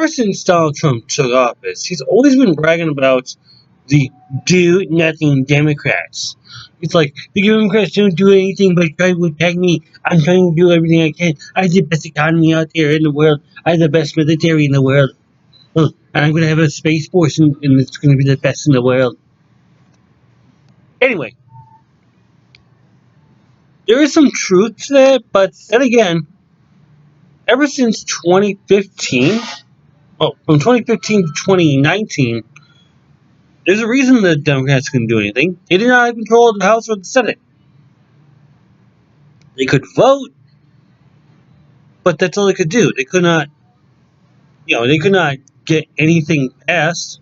ever since Donald Trump took office, he's always been bragging about the do-nothing Democrats. It's like, the Democrats don't do anything but try to attack me. I'm trying to do everything I can. I have the best economy out there in the world. I have the best military in the world. And I'm going to have a space force, and it's going to be the best in the world. Anyway, there is some truth to that, but then again, ever since 2015, from 2015 to 2019, there's a reason the Democrats couldn't do anything. They did not have control of the House or the Senate. They could vote, but that's all they could do. They could not, they could not get anything passed.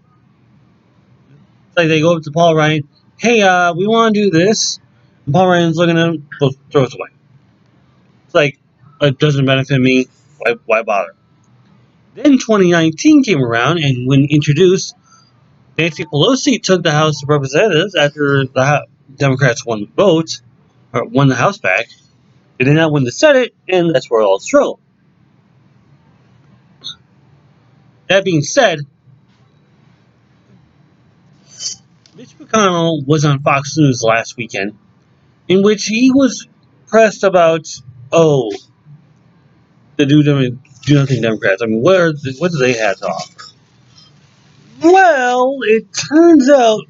It's like they go up to Paul Ryan, hey, we want to do this. And Paul Ryan's looking at him, throws away. It's like, it doesn't benefit me. Why bother? Then 2019 came around, and when introduced, Nancy Pelosi took the House of Representatives after the Democrats won the vote, or won the House back. They did not win the Senate, and that's where all it's true. That being said, Mitch McConnell was on Fox News last weekend, in which he was pressed about, the do-nothing Democrats. I mean, what do they have to offer? Well, it turns out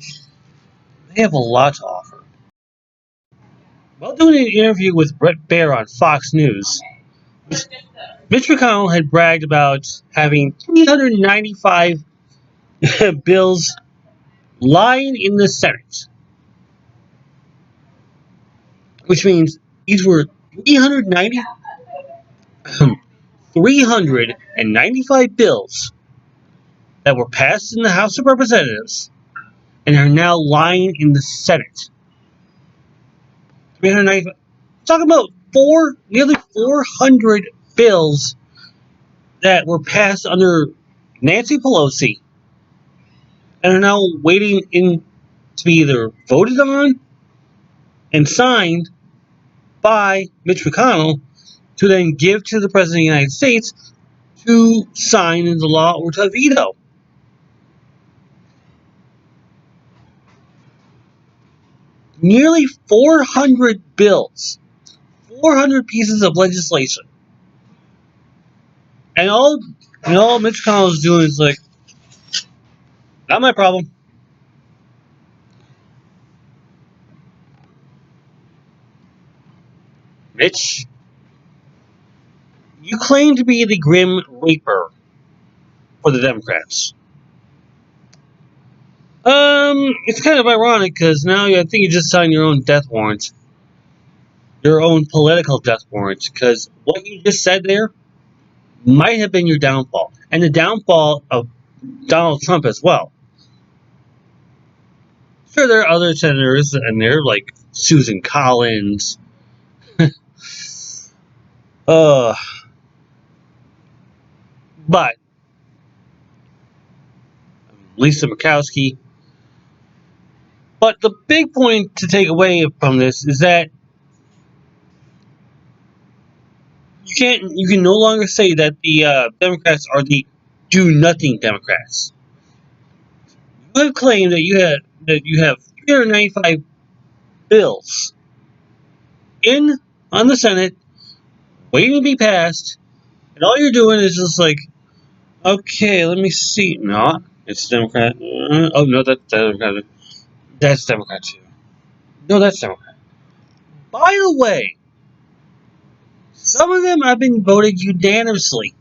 they have a lot to offer. While doing an interview with Bret Baier on Fox News, Mitch McConnell had bragged about having 395 bills lying in the Senate, which means these were 395 bills that were passed in the House of Representatives and are now lying in the Senate. 395. Talking about nearly 400 bills that were passed under Nancy Pelosi and are now waiting to be either voted on and signed by Mitch McConnell to then give to the President of the United States to sign into law or to veto. Nearly 400 bills, 400 pieces of legislation. And all Mitch McConnell is doing is like, not my problem. Mitch, you claim to be the Grim Reaper for the Democrats. It's kind of ironic because now I think you just signed your own death warrant. Your own political death warrant. Because what you just said there might have been your downfall. And the downfall of Donald Trump as well. Sure, there are other senators in there, like Susan Collins. But Lisa Murkowski. But the big point to take away from this is that you can no longer say that the Democrats are the do-nothing Democrats. You have claimed that you have 395 bills on the Senate waiting to be passed, and all you're doing is just like, okay, let me see. No, it's Democrat. Oh no, that's Democrat. That's Democrat too. No, that's Democrat. By the way, some of them have been voted unanimously.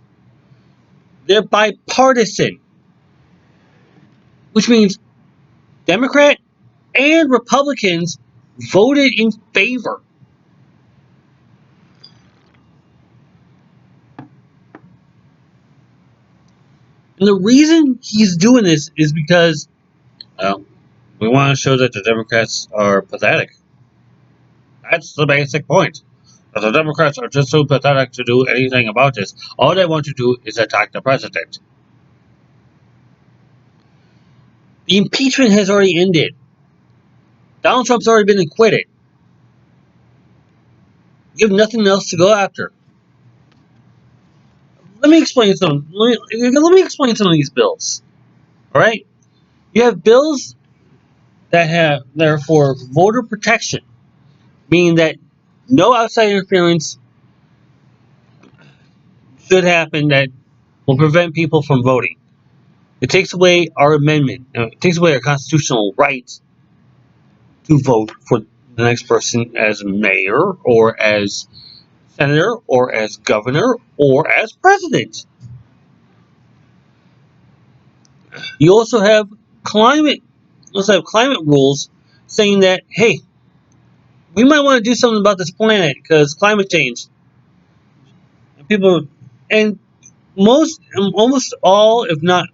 They're bipartisan, which means Democrat and Republicans voted in favor. And the reason he's doing this is because, well, we want to show that the Democrats are pathetic. That's the basic point. That the Democrats are just so pathetic to do anything about this. All they want to do is attack the president. The impeachment has already ended. Donald Trump's already been acquitted. You have nothing else to go after. Let me explain some. Let me explain some of these bills. All right, you have bills that are for voter protection, meaning that no outside interference should happen that will prevent people from voting. It takes away our amendment. It takes away our constitutional right to vote for the next person as mayor or as senator or as governor or as president. You also have climate. Also have climate rules saying that hey, we might want to do something about this planet because climate change. And people and almost all, if not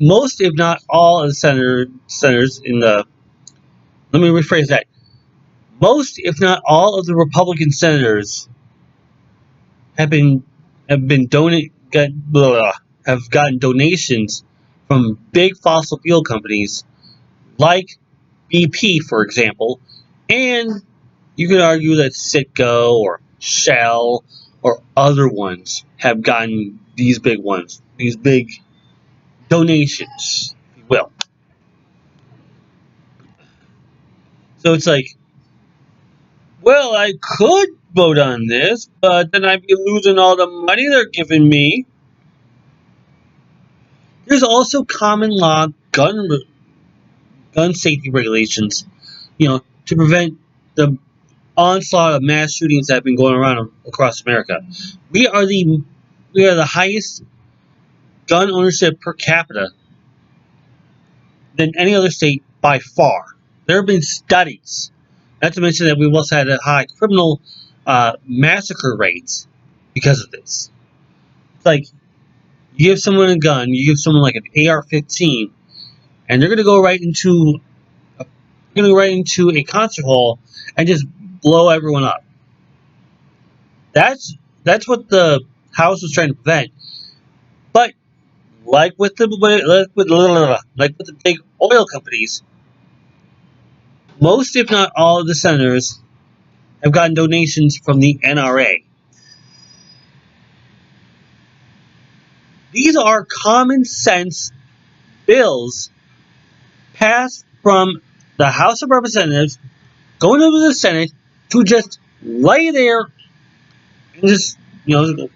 most, if not all, of the senators in the. Let me rephrase that. Most, if not all, of the Republican senators have been donate got blah, have gotten donations from big fossil fuel companies like BP, for example, and you could argue that Citgo or Shell or other ones have gotten these big ones, these big donations, if you will. So it's like, well, I could vote on this, but then I'd be losing all the money they're giving me. There's also common law gun safety regulations, to prevent the onslaught of mass shootings that have been going around across America. We are the highest gun ownership per capita than any other state by far. There have been studies. Not to mention that we've also had a high criminal massacre rates because of this. It's like you give someone a gun, you give someone like an AR-15, and they're going to go right into a concert hall and just blow everyone up. That's what the House was trying to prevent. But like with the big oil companies, most, if not all, of the senators have gotten donations from the NRA. These are common sense bills passed from the House of Representatives, going over to the Senate to just lay there and just, and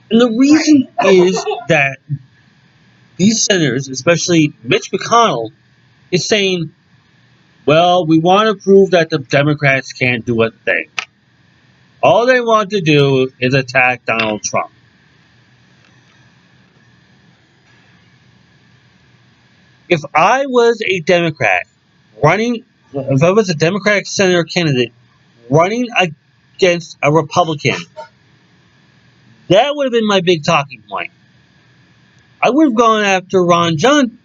the reason is that these senators, especially Mitch McConnell, is saying, well, we want to prove that the Democrats can't do a thing. All they want to do is attack Donald Trump. If I was a Democrat if I was a Democratic senator candidate running against a Republican, that would have been my big talking point. I would have gone after Ron John.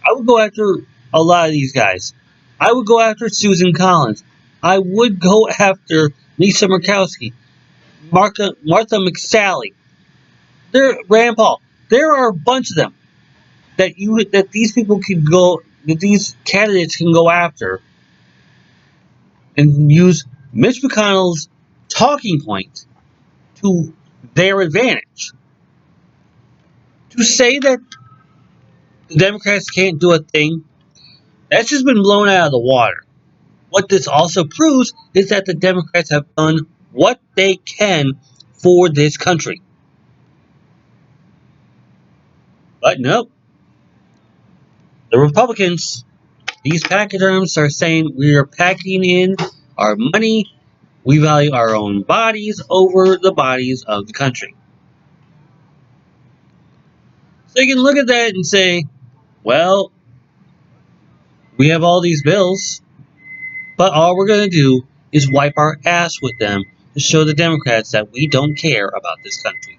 I would go after a lot of these guys. I would go after Susan Collins. I would go after Lisa Murkowski, Martha McSally. Rand Paul. There are a bunch of them that these people can go, that these candidates can go after and use Mitch McConnell's talking point to their advantage. To say that the Democrats can't do a thing, that's just been blown out of the water. What this also proves is that the Democrats have done what they can for this country. But no, the Republicans, these pachyderms, are saying we are packing in our money. We value our own bodies over the bodies of the country. So you can look at that and say, well, we have all these bills, but all we're going to do is wipe our ass with them to show the Democrats that we don't care about this country.